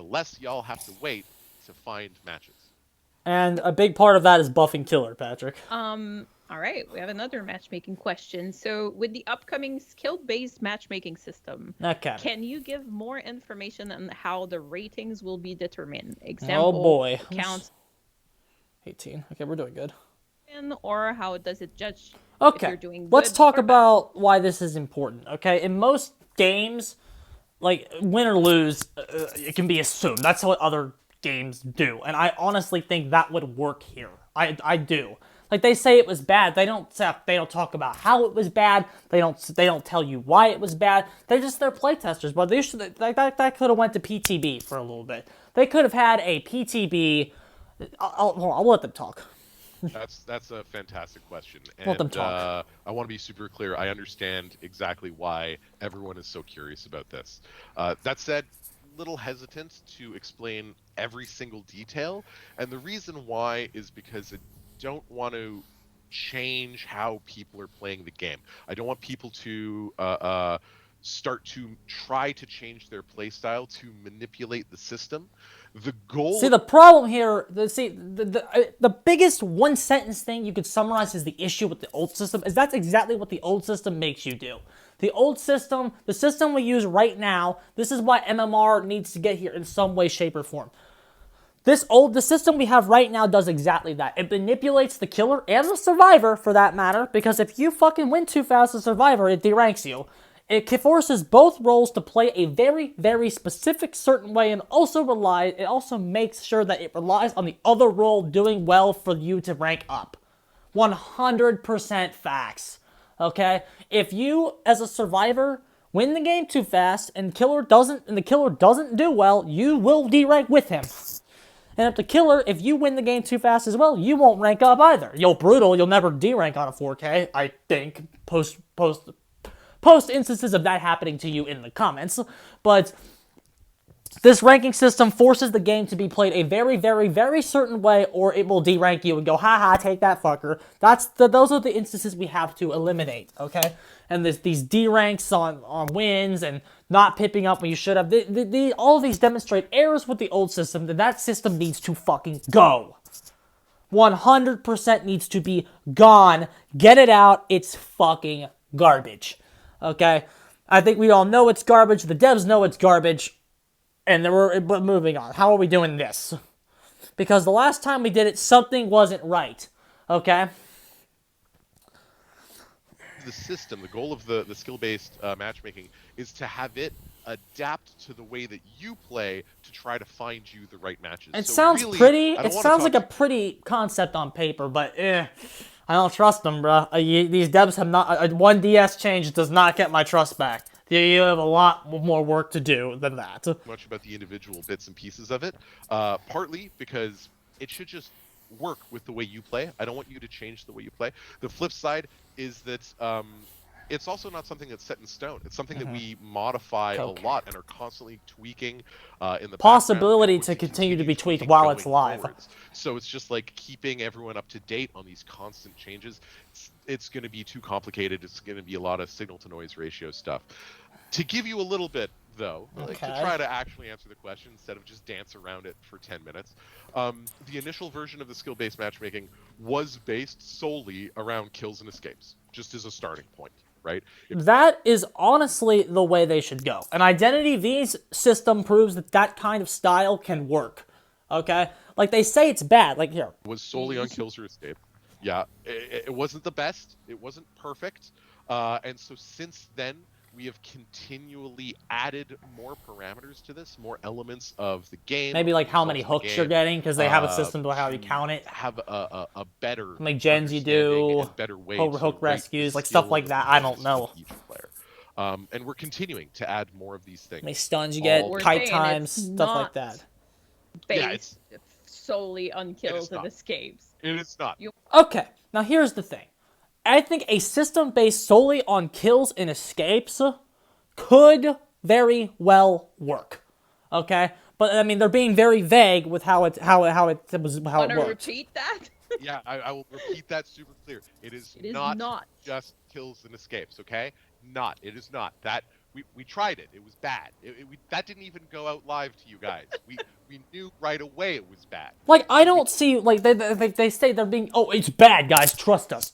less y'all have to wait to find matches. And a big part of that is buffing killer, Patrick. All right, we have another matchmaking question. So, with the upcoming skill-based matchmaking system, Okay. can you give more information on how the ratings will be determined? Oh Example, boy. counts 18. Okay, we're doing good. in, or how does it judge if Okay, you're doing let's good talk or bad? about why this is important. Okay, in most games, like win or lose, it can be assumed. That's what other games do, and I honestly think that would work here. I do. Like they say it was bad. They don't talk about how it was bad. They don't tell you why it was bad. They're playtesters, but they should that could have went to PTB for a little bit. They could have had a PTB. I'll let them talk. That's a fantastic question, Let them and talk. I want to be super clear. I understand exactly why everyone is so curious about this. That said, little hesitant to explain every single detail, and the reason why is because I don't want to change how people are playing the game. I don't want people to start to try to change their playstyle to manipulate the system. The See, goal. the problem here, the biggest one sentence thing you could summarize as the issue with the old system is that's exactly what the old system makes you do. The old system, the system we use right now, this is why MMR needs to get here in some way, shape, or form. The system we have right now does exactly that. It manipulates the killer and the survivor, for that matter, because if you fucking win too fast as a survivor, it deranks you. It forces both roles to play a very, very specific certain way, and it also makes sure that it relies on the other role doing well for you to rank up. 100% facts. Okay? If you, as a survivor, win the game too fast and the killer doesn't do well, you will derank with him. And if you win the game too fast as well, you won't rank up either. You'll never derank on a 4K, I think, post instances of that happening to you in the comments. But this ranking system forces the game to be played a very, very, very certain way, or it will derank you and go, haha, take that fucker. Those are the instances we have to eliminate, okay? And these deranks on wins and not pipping up when you should have. All of these demonstrate errors with the old system, that system needs to fucking go. 100% needs to be gone. Get it out. It's fucking garbage. Okay? I think we all know it's garbage. The devs know it's garbage. And then we're moving on. How are we doing this? Because the last time we did it, something wasn't right. Okay? The system, the goal of the skill-based matchmaking is to have it adapt to the way that you play to try to find you the right matches. It So sounds really, pretty. I don't It want to sounds talk like a pretty concept on paper, but I don't trust them, bro. These devs have not. One DS change does not get my trust back. You have a lot more work to do than that. much about the individual bits and pieces of it. Partly because it should just work with the way you play. I don't want you to change the way you play. The flip side is that it's also not something that's set in stone. It's something that we modify a lot and are constantly tweaking in the Possibility background, to and continue to be tweaked tweaking while it's going live. forwards. So it's just like keeping everyone up to date on these constant changes. It's going to be too complicated. It's going to be a lot of signal to noise ratio stuff. To give you a little bit, though, like to try to actually answer the question instead of just dance around it for 10 minutes. The initial version of the skill-based matchmaking was based solely around kills and escapes, just as a starting point, right? That is honestly the way they should go. An Identity V's system proves that kind of style can work. Okay? Like, they say it's bad. Like, here. Was solely on kills or escape. Yeah, it wasn't the best. It wasn't perfect. And so since then, we have continually added more parameters to this, more elements of the game. Maybe like how many hooks you're getting, because they have a system to how you count it. Have a better how many gens you do, and better way hook rescues, like stuff like that. I don't know. Each player. And we're continuing to add more of these things. How many stuns you get, kite times, stuff like that. Based solely on kills and escapes. It is not. Okay, now here's the thing. I think a system based solely on kills and escapes could very well work. Okay? But I mean, they're being very vague with how it works. Want to repeat that? Yeah, I will repeat that super clear. It is not just kills and escapes, okay? It is not. That we tried it. It was bad. That didn't even go out live to you guys. We knew right away it was bad. Like, I So we don't see, like, they say they're being, oh, it's bad, guys, trust us,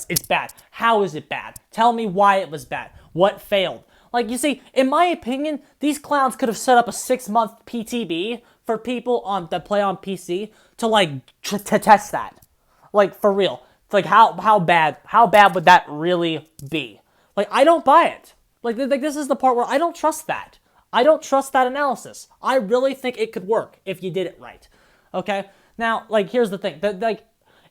it's bad. How is it bad? Tell me why it was bad. What failed? Like, you see, in my opinion, these clowns could have set up a 6-month PTB for people that play on PC to, like, to test that. Like, for real. It's like, how bad would that really be? Like, I don't buy it. Like, this is the part where I don't trust that. I don't trust that analysis. I really think it could work if you did it right. Okay? Now, like, here's the thing. Like,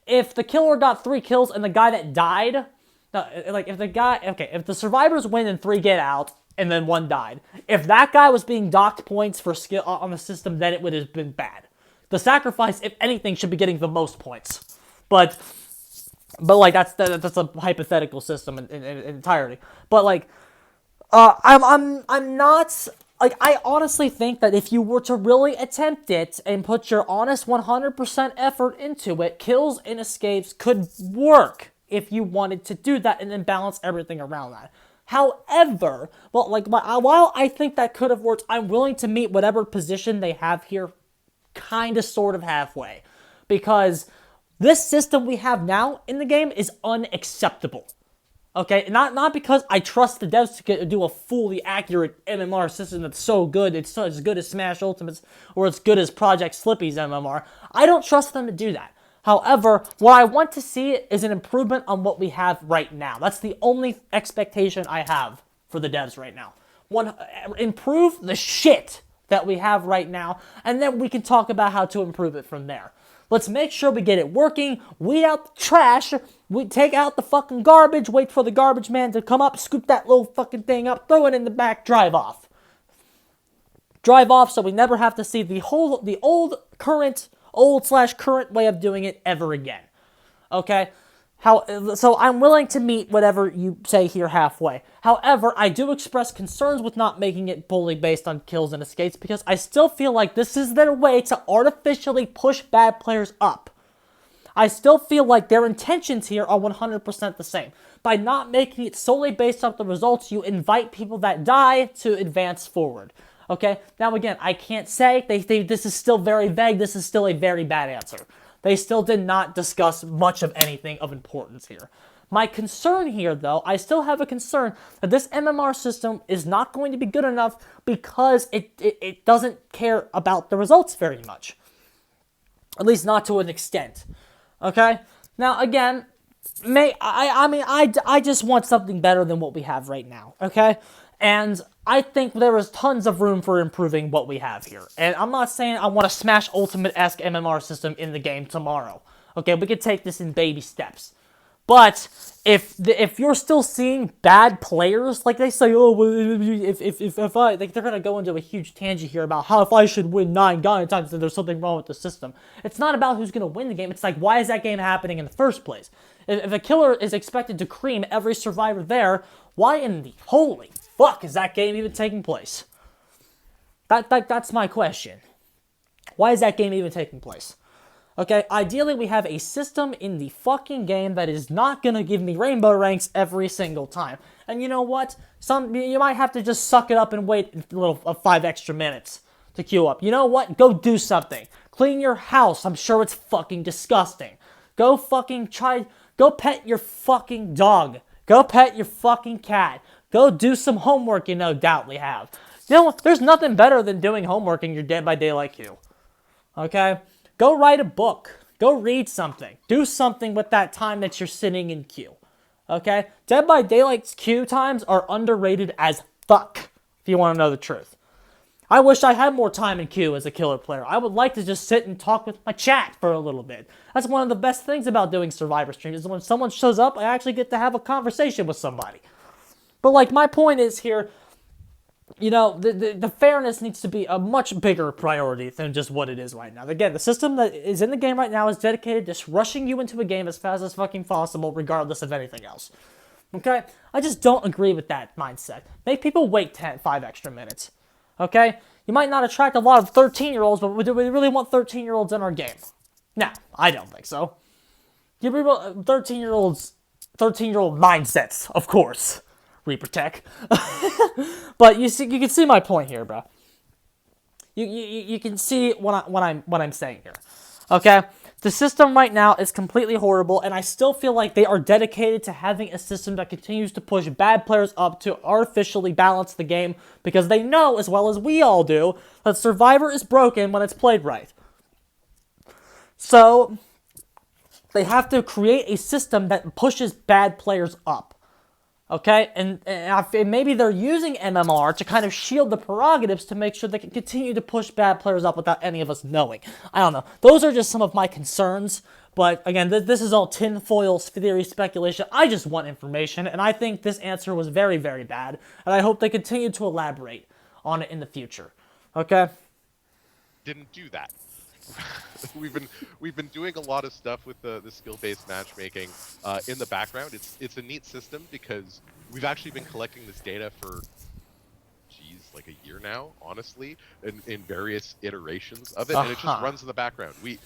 if the killer got 3 kills and the guy that died, like, if the survivors win and 3 get out and then 1 died, if that guy was being docked points for skill on the system, then it would have been bad. The sacrifice, if anything, should be getting the most points. But like, that's a hypothetical system in entirety. But like, I'm not, like, I honestly think that if you were to really attempt it and put your honest 100% effort into it, kills and escapes could work if you wanted to do that and then balance everything around that. However, well, like, while I think that could have worked, I'm willing to meet whatever position they have here kind of sort of halfway. Because this system we have now in the game is unacceptable. Okay, not because I trust the devs to do a fully accurate MMR system that's so good, it's as good as Smash Ultimate's, or as good as Project Slippy's MMR. I don't trust them to do that. However, what I want to see is an improvement on what we have right now. That's the only expectation I have for the devs right now. Improve the shit that we have right now, and then we can talk about how to improve it from there. Let's make sure we get it working, weed out the trash, we take out the fucking garbage, wait for the garbage man to come up, scoop that little fucking thing up, throw it in the back, drive off. Drive off so we never have to see the old/current way of doing it ever again. Okay? So I'm willing to meet whatever you say here halfway. However, I do express concerns with not making it fully based on kills and escapes because I still feel like this is their way to artificially push bad players up. I still feel like their intentions here are 100% the same. By not making it solely based off the results, you invite people that die to advance forward. Okay? Now again, I can't say, this is still very vague, this is still a very bad answer. They still did not discuss much of anything of importance here. My concern here, though, I still have a concern that this MMR system is not going to be good enough because it doesn't care about the results very much. At least not to an extent. Okay? Now, again, I just want something better than what we have right now. Okay? And I think there is tons of room for improving what we have here. And I'm not saying I want a Smash Ultimate-esque MMR system in the game tomorrow. Okay, we could take this in baby steps. But if you're still seeing bad players, like they say, oh, if I, like, they're gonna go into a huge tangent here about how if I should win 9 times, then there's something wrong with the system. It's not about who's gonna win the game. It's like, why is that game happening in the first place? If a killer is expected to cream every survivor there, why in the holy fuck is that game even taking place? That's my question. Why is that game even taking place? Okay, ideally we have a system in the fucking game that is not gonna give me rainbow ranks every single time. And you know what? You might have to just suck it up and wait a little 5 extra minutes to queue up. You know what? Go do something. Clean your house. I'm sure it's fucking disgusting. Go pet your fucking dog. Go pet your fucking cat. Go do some homework you no doubtly have. You know what? There's nothing better than doing homework in your Dead by Daylight queue. Okay? Go write a book. Go read something. Do something with that time that you're sitting in queue. Okay? Dead by Daylight's queue times are underrated as fuck, if you want to know the truth. I wish I had more time in queue as a killer player. I would like to just sit and talk with my chat for a little bit. That's one of the best things about doing Survivor streams, is when someone shows up, I actually get to have a conversation with somebody. But, like, my point is here, you know, the fairness needs to be a much bigger priority than just what it is right now. Again, the system that is in the game right now is dedicated to just rushing you into a game as fast as fucking possible, regardless of anything else. Okay? I just don't agree with that mindset. Make people wait 5 extra minutes. Okay? You might not attract a lot of 13-year-olds, but do we really want 13-year-olds in our game? No, I don't think so. Give people 13-year-old mindsets, of course. Reaper Tech. But you can see my point here, bro. You can see what I'm saying here. Okay? The system right now is completely horrible, and I still feel like they are dedicated to having a system that continues to push bad players up to artificially balance the game, because they know, as well as we all do, that Survivor is broken when it's played right. So, they have to create a system that pushes bad players up. Okay, and maybe they're using MMR to kind of shield the prerogatives to make sure they can continue to push bad players up without any of us knowing. I don't know. Those are just some of my concerns. But again, this is all tinfoil theory speculation. I just want information, and I think this answer was very, very bad. And I hope they continue to elaborate on it in the future. Okay? Didn't do that. we've been doing a lot of stuff with the skill-based matchmaking in the background. It's a neat system because we've actually been collecting this data for like a year now, honestly, in various iterations of it, and it just runs in the background. We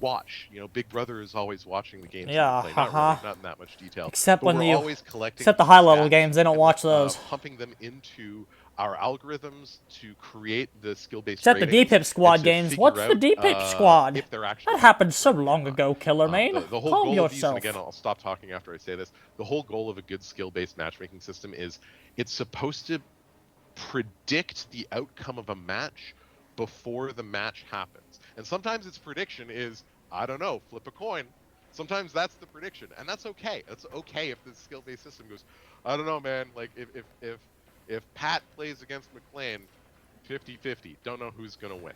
watch, Big Brother is always watching the games that we play. Not in that much detail. Except but when we're always collecting except the high-level stats games, they don't and, watch those. pumping them into our algorithms to create the skill-based Except the ratings DPIP squad and to games. figure What's the out, DPIP squad? if they're actually That happened so long ago, Killer Main. The whole Calm goal of these, and yourself. again, I'll stop talking after I say this. The whole goal of a good skill-based matchmaking system is it's supposed to predict the outcome of a match before the match happens. And sometimes its prediction is, I don't know, flip a coin. Sometimes that's the prediction, and that's okay. That's okay if the skill-based system goes, I don't know, man. Like if Pat plays against McLean, 50-50, don't know who's gonna win,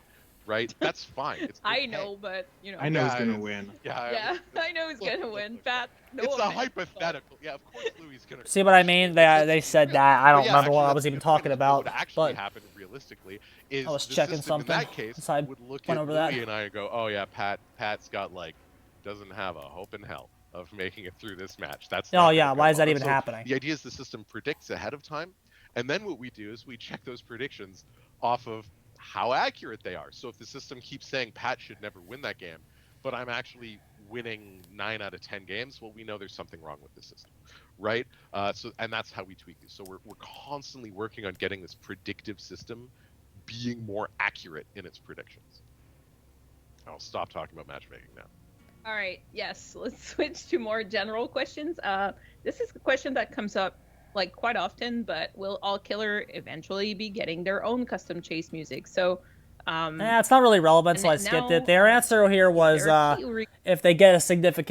right? That's fine. It's okay. I know, but I know who's gonna win. Yeah, I know who's gonna win. Pat, no it's a offense, hypothetical. Yeah, of course Louis is gonna. See what I mean? They said that. I don't Yeah, remember what actually, I was that's a even good point. talking What about. would actually But happen realistically is I was the checking system something, in that case so I would look went at over Louis that. and I and go, oh yeah, Pat's got doesn't have a hope in hell of making it through this match. That's not oh yeah, gonna why go is that well. even So happening? the idea is the system predicts ahead of time, and then what we do is we check those predictions off of how accurate they are. So if the system keeps saying Pat should never win that game, but I'm actually winning 9 out of 10 games, well, we know there's something wrong with the system, right? And that's how we tweak these. So we're constantly working on getting this predictive system being more accurate in its predictions. I'll stop talking about matchmaking now. All right, yes, let's switch to more general questions. This is a question that comes up quite often, but will all killer eventually be getting their own custom chase music? So it's not really relevant, so I skipped it. Their answer here was if they get a significant